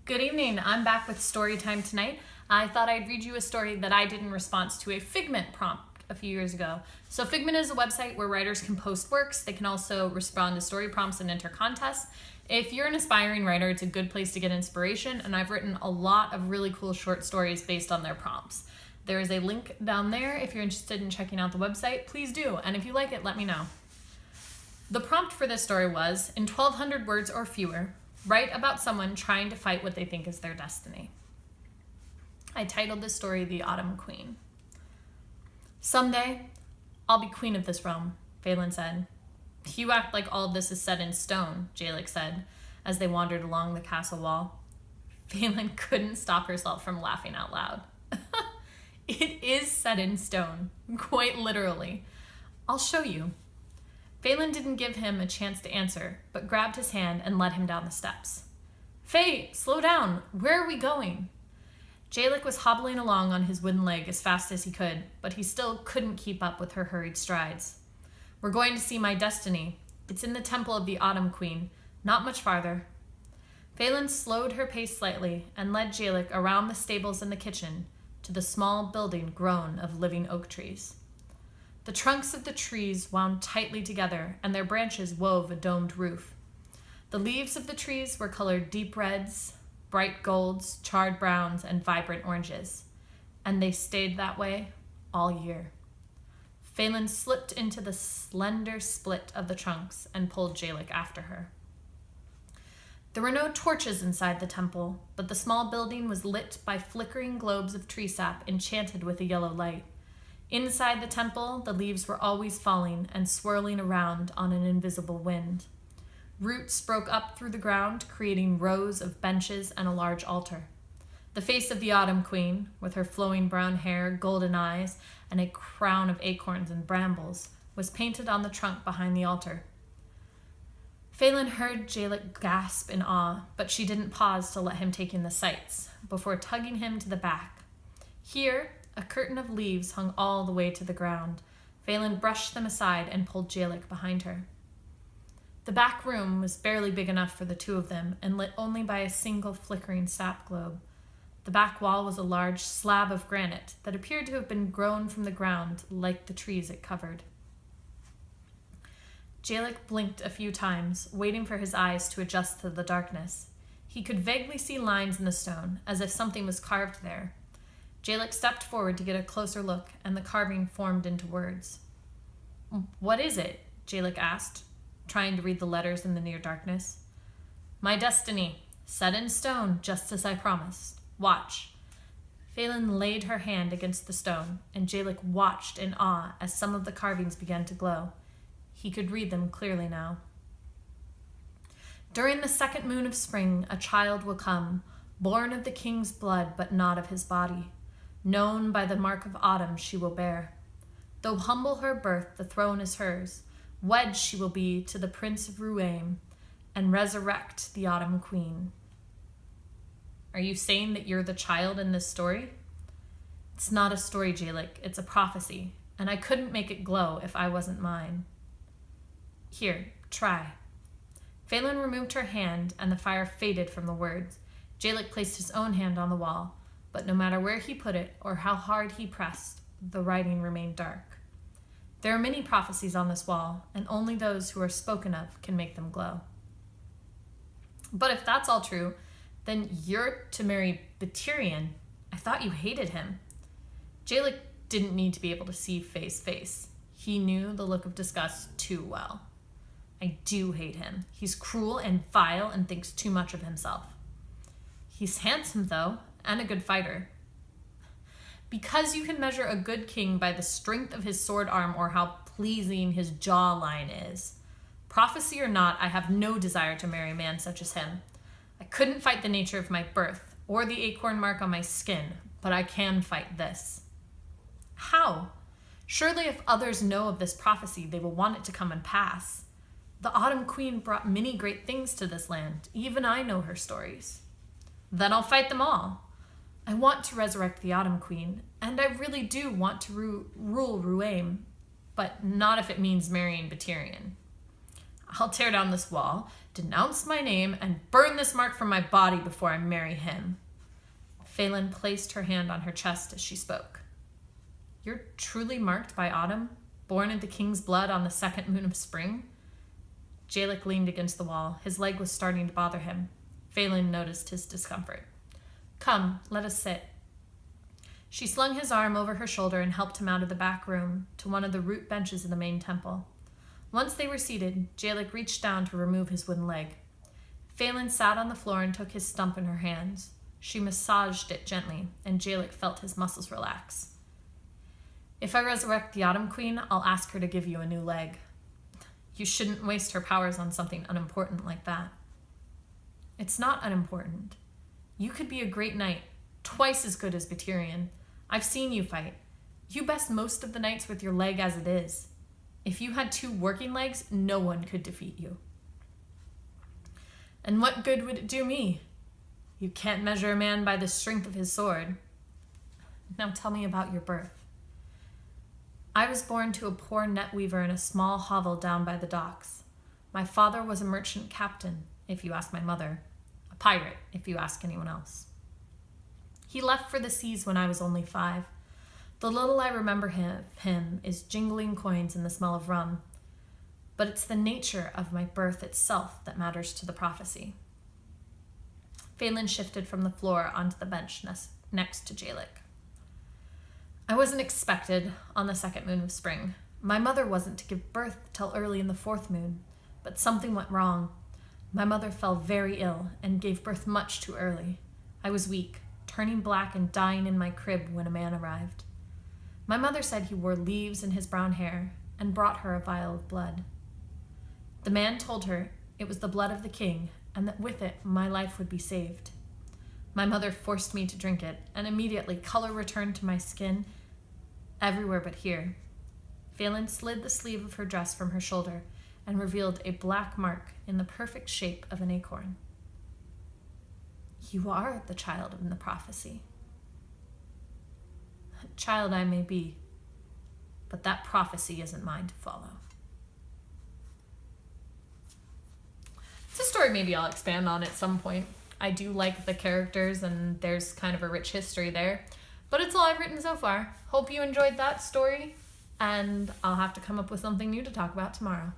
Good evening. I'm back with Storytime tonight. I thought I'd read you a story that I did in response to a Figment prompt a few years ago. So Figment is a website where writers can post works. They can also respond to story prompts and enter contests. If you're an aspiring writer, it's a good place to get inspiration, and I've written a lot of really cool short stories based on their prompts. There is a link down there if you're interested in checking out the website. Please do, and if you like it, let me know. The prompt for this story was, in 1,200 words or fewer, write about someone trying to fight what they think is their destiny. I titled this story The Autumn Queen. Someday, I'll be queen of this realm, Phelan said. You act like all of this is set in stone, Jalek said, as they wandered along the castle wall. Phelan couldn't stop herself from laughing out loud. It is set in stone, quite literally. I'll show you. Phelan didn't give him a chance to answer, but grabbed his hand and led him down the steps. Faye, slow down. Where are we going? Jalek was hobbling along on his wooden leg as fast as he could, but he still couldn't keep up with her hurried strides. We're going to see my destiny. It's in the temple of the Autumn Queen, not much farther. Phelan slowed her pace slightly and led Jalek around the stables and the kitchen to the small building grown of living oak trees. The trunks of the trees wound tightly together, and their branches wove a domed roof. The leaves of the trees were colored deep reds, bright golds, charred browns, and vibrant oranges, and they stayed that way all year. Phelan slipped into the slender split of the trunks and pulled Jalek after her. There were no torches inside the temple, but the small building was lit by flickering globes of tree sap enchanted with a yellow light. Inside the temple, the leaves were always falling and swirling around on an invisible wind. Roots broke up through the ground, creating rows of benches and a large altar. The face of the Autumn Queen, with her flowing brown hair, golden eyes, and a crown of acorns and brambles, was painted on the trunk behind the altar. Phelan heard Jalek gasp in awe, but she didn't pause to let him take in the sights, before tugging him to the back. Here, a curtain of leaves hung all the way to the ground. Phelan brushed them aside and pulled Jalek behind her. The back room was barely big enough for the two of them and lit only by a single flickering sap globe. The back wall was a large slab of granite that appeared to have been grown from the ground like the trees it covered. Jalek blinked a few times, waiting for his eyes to adjust to the darkness. He could vaguely see lines in the stone, as if something was carved there. Jalek stepped forward to get a closer look, and the carving formed into words. What is it? Jalek asked, trying to read the letters in the near darkness. My destiny, set in stone, just as I promised. Watch. Phelan laid her hand against the stone, and Jalek watched in awe as some of the carvings began to glow. He could read them clearly now. During the second moon of spring, a child will come, born of the king's blood, but not of his body. Known by the mark of autumn she will bear. Though humble her birth, the throne is hers. Wed she will be to the prince of Ruaim, and resurrect the Autumn Queen. Are you saying that you're the child in this story? It's not a story, Jalek. It's a prophecy, and I couldn't make it glow if I wasn't mine. Here, try. Phelan removed her hand, and the fire faded from the words. Jalek placed his own hand on the wall, but no matter where he put it or how hard he pressed, the writing remained dark. There are many prophecies on this wall, and only those who are spoken of can make them glow. But if that's all true, then you're to marry Batirian. I thought you hated him. Jalek didn't need to be able to see Faye's face. He knew the look of disgust too well. I do hate him. He's cruel and vile and thinks too much of himself. He's handsome, though, and a good fighter. Because you can measure a good king by the strength of his sword arm or how pleasing his jawline is. Prophecy or not, I have no desire to marry a man such as him. I couldn't fight the nature of my birth or the acorn mark on my skin, but I can fight this. How? Surely if others know of this prophecy, they will want it to come and pass. The Autumn Queen brought many great things to this land. Even I know her stories. Then I'll fight them all. I want to resurrect the Autumn Queen, and I really do want to rule Ruaim, but not if it means marrying Batirian. I'll tear down this wall, denounce my name, and burn this mark from my body before I marry him. Phelan placed her hand on her chest as she spoke. You're truly marked by autumn, born in the king's blood on the second moon of spring? Jalek leaned against the wall. His leg was starting to bother him. Phelan noticed his discomfort. Come, let us sit. She slung his arm over her shoulder and helped him out of the back room to one of the root benches in the main temple. Once they were seated, Jalek reached down to remove his wooden leg. Phelan sat on the floor and took his stump in her hands. She massaged it gently, and Jalek felt his muscles relax. If I resurrect the Autumn Queen, I'll ask her to give you a new leg. You shouldn't waste her powers on something unimportant like that. It's not unimportant. You could be a great knight, twice as good as Batirian. I've seen you fight. You best most of the nights with your leg as it is. If you had 2 working legs, no one could defeat you. And what good would it do me? You can't measure a man by the strength of his sword. Now tell me about your birth. I was born to a poor net weaver in a small hovel down by the docks. My father was a merchant captain, if you ask my mother. A pirate, if you ask anyone else. He left for the seas when I was only 5. The little I remember him is jingling coins and the smell of rum. But it's the nature of my birth itself that matters to the prophecy. Phelan shifted from the floor onto the bench next to Jalek. I wasn't expected on the second moon of spring. My mother wasn't to give birth till early in the 4th moon, but something went wrong. My mother fell very ill and gave birth much too early. I was weak, turning black and dying in my crib when a man arrived. My mother said he wore leaves in his brown hair and brought her a vial of blood. The man told her it was the blood of the king and that with it my life would be saved. My mother forced me to drink it, and immediately color returned to my skin everywhere but here. Phelan slid the sleeve of her dress from her shoulder and revealed a black mark in the perfect shape of an acorn. You are the child in the prophecy. Child I may be, but that prophecy isn't mine to follow. It's a story maybe I'll expand on at some point. I do like the characters, and there's kind of a rich history there. But it's all I've written so far. Hope you enjoyed that story, and I'll have to come up with something new to talk about tomorrow.